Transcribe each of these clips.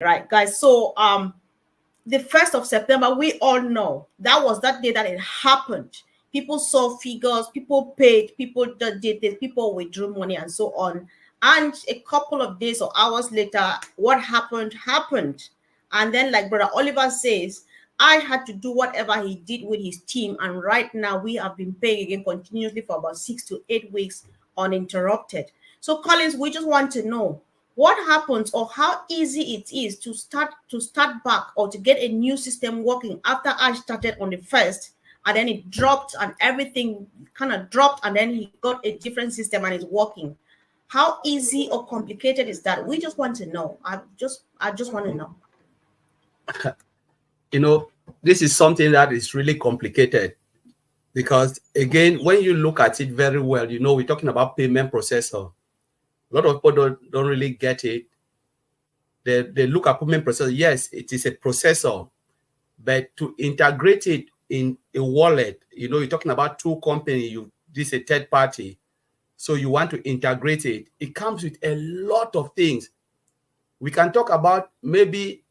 right, guys? So the 1st of September, we all know that was that day that it happened. People saw figures, people paid, people did this, people withdrew money, and so on. And a couple of days or hours later, what happened. And then, like Brother Oliver says, I had to do whatever he did with his team. And right now, we have been paying again continuously for about 6 to 8 weeks uninterrupted. So, Collins, we just want to know what happens or how easy it is to start back or to get a new system working after I started on the 1st, and then it dropped and everything kind of dropped, and then he got a different system and it's working. How easy or complicated is that? We just want to know. I just want to know. This is something that is really complicated because, again, when you look at it very well, we're talking about payment processor. A lot of people don't really get it. They look at payment processor. Yes, it is a processor, but to integrate it in a wallet, you're talking about two companies. This is a third party, so you want to integrate it. It comes with a lot of things. We can talk about, maybe,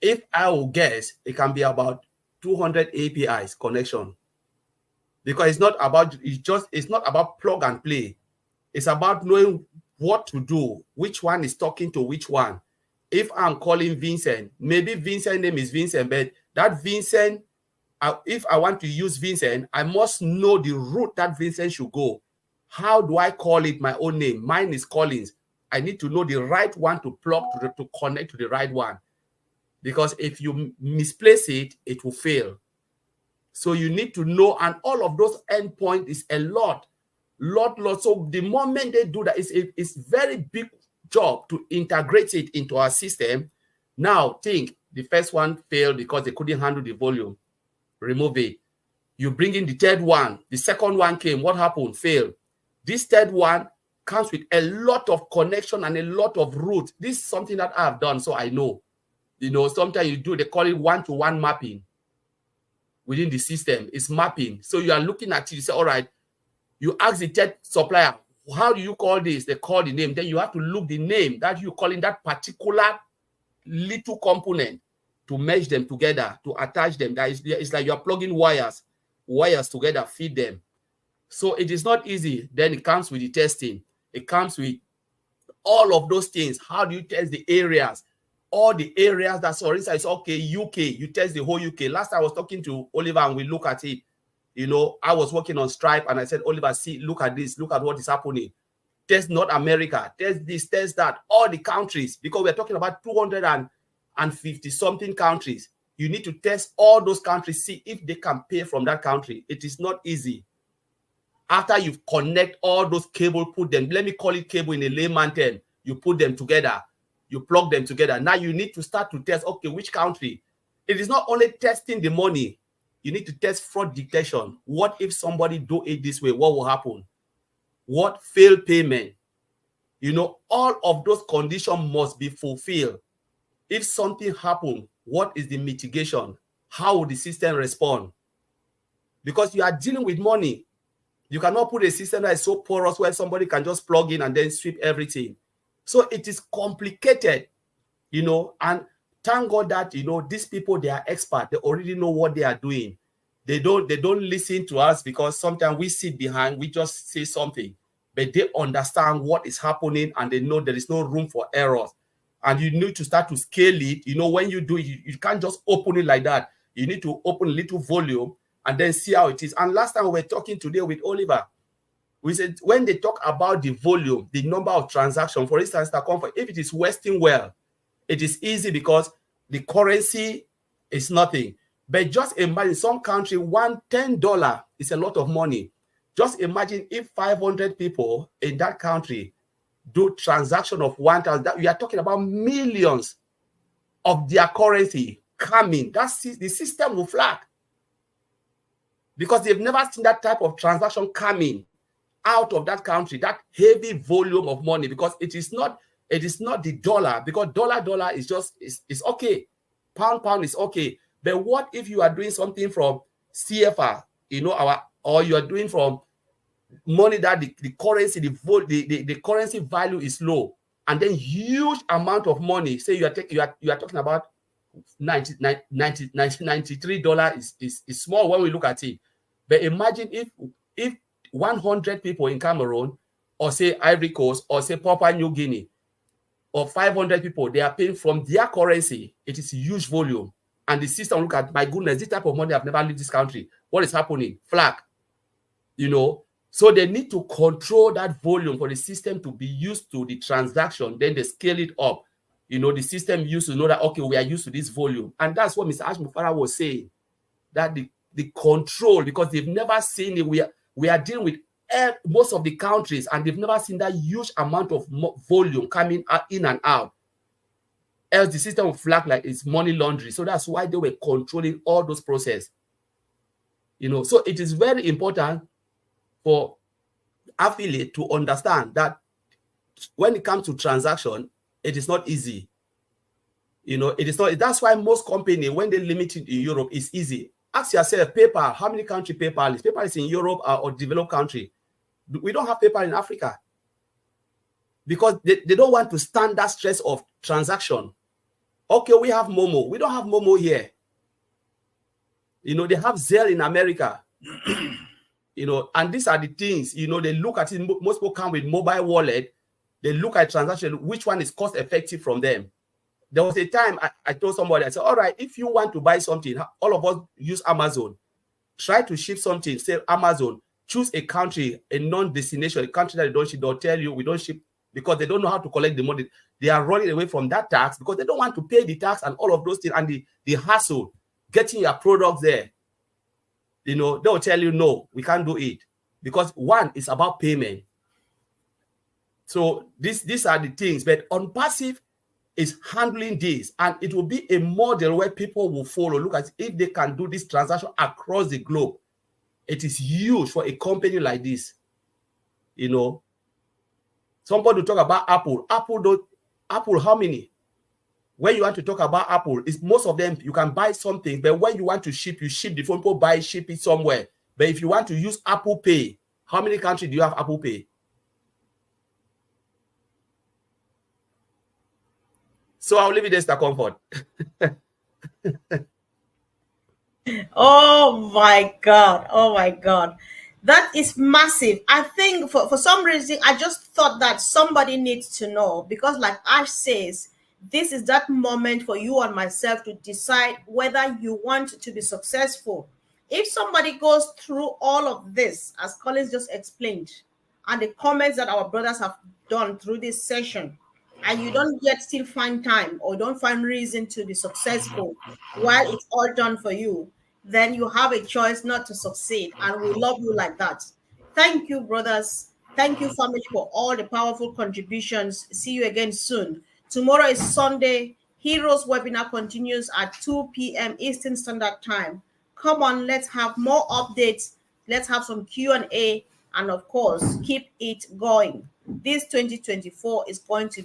if I will guess, it can be about 200 APIs connection, because it's not about plug and play. It's about knowing what to do, which one is talking to which one. If I'm calling Vincent, maybe Vincent's name is Vincent, but that Vincent, if I want to use Vincent, I must know the route that Vincent should go. How do I call it my own name? Mine is Collins. I need to know the right one to plug to connect to the right one. Because if you misplace it, it will fail. So you need to know, and all of those endpoints is a lot. So the moment they do that, it's very big job to integrate it into our system. Now think, the first one failed because they couldn't handle the volume. Remove it. You bring in the third one. The second one came. What happened? Failed. This third one comes with a lot of connection and a lot of route. This is something that I have done, so I know. Sometimes they call it one-to-one mapping within the system. It's mapping. So you are looking at it, you say, all right, you ask the third supplier, how do you call this? They call the name. Then you have to look the name that you call in that particular little component to merge them together, to attach them. It's like you're plugging wires together, feed them. So it is not easy. Then it comes with the testing. It comes with all of those things. How do you test the areas? All the areas that, for instance, it's okay, UK, you test the whole UK. Last time I was talking to Oliver and we look at it. I was working on Stripe and I said, Oliver, see, look at this, look at what is happening. Test North America, test this, test that, all the countries, because we're talking about 250 something countries. You need to test all those countries, see if they can pay from that country. It is not easy. After you connect all those cable, put them, let me call it cable in a layman term, you put them together, you plug them together. Now you need to start to test, okay, which country? It is not only testing the money. You need to test fraud detection. What if somebody do it this way? What will happen? What failed payment? All of those conditions must be fulfilled. If something happens, what is the mitigation? How will the system respond? Because you are dealing with money. You cannot put a system that is so porous where somebody can just plug in and then sweep everything. So it is complicated, and thank God that, these people, they are experts. They already know what they are doing. They don't listen to us because sometimes we sit behind, we just say something, but they understand what is happening and they know there is no room for errors. And you need to start to scale it. When you do it, you can't just open it like that. You need to open a little volume and then see how it is. And last time we were talking today with Oliver, we said when they talk about the volume, the number of transactions, for instance, if it is Western well, it is easy because the currency is nothing. But just imagine some country, $10 is a lot of money. Just imagine if 500 people in that country do transaction of 1,000. We are talking about millions of their currency coming. The system will flag because they've never seen that type of transaction coming out of that country, that heavy volume of money, because it is not the dollar, because dollar is just is okay. Pound is okay. But what if you are doing something from CFR, or you are doing from money that the currency, the currency value is low? and then huge amount of money. Say you are talking about $93 is small when we look at it. But imagine if 100 people in Cameroon, or say Ivory Coast, or say Papua New Guinea, or 500 people, they are paying from their currency. It is a huge volume. And the system look at, my goodness, this type of money, I've never left this country. What is happening? Flag. So they need to control that volume for the system to be used to the transaction. Then they scale it up. The system used to know that, okay, we are used to this volume. And that's what Mr. Mufareh was saying, that the control, because they've never seen it. We are dealing with most of the countries, and they've never seen that huge amount of volume coming in and out. Else the system will flag like it's money laundering. So that's why they were controlling all those processes. So it is very important for affiliate to understand that when it comes to transaction, it is not easy. It is not. That's why most companies, when they limit it in Europe, it's easy. Ask yourself, PayPal, how many countries PayPal is? PayPal is in Europe or developed country. We don't have PayPal in Africa because they don't want to stand that stress of transaction. Okay, we have Momo. We don't have Momo here. They have Zelle in America. And these are the things, they look at it. Most people come with mobile wallet. They look at transaction, which one is cost effective from them. There was a time I told somebody, I said, all right, if you want to buy something, all of us use Amazon. Try to ship something, say Amazon, choose a country, a non-destination, a country that they don't ship. They'll tell you we don't ship because they don't know how to collect the money. They are running away from that tax because they don't want to pay the tax and all of those things, and the hassle, getting your product there. They'll tell you, no, we can't do it. Because one is about payment. So these are the things. But ONPASSIVE is handling this, and it will be a model where people will follow. Look at if they can do this transaction across the globe. It is huge for a company like this. Somebody will talk about Apple. Apple, how many? When you want to talk about Apple, it's most of them, you can buy something, but when you want to ship, you ship the phone, people buy, ship it somewhere. But if you want to use Apple Pay, how many countries do you have Apple Pay? So I'll leave it there, Mr. Comfort. Oh my God. Oh my God. That is massive. I think for some reason, I just thought that somebody needs to know, because like Ash says, this is that moment for you and myself to decide whether you want to be successful. If somebody goes through all of this, as Collins just explained, and the comments that our brothers have done through this session, and you don't yet still find time or don't find reason to be successful while it's all done for you, then you have a choice not to succeed. And we love you like that. Thank you, brothers. Thank you, family, for all the powerful contributions. See you again soon. Tomorrow is Sunday. Heroes webinar continues at 2 p.m. Eastern Standard Time. Come on, let's have more updates. Let's have some Q&A. And of course, keep it going. This 2024 is going to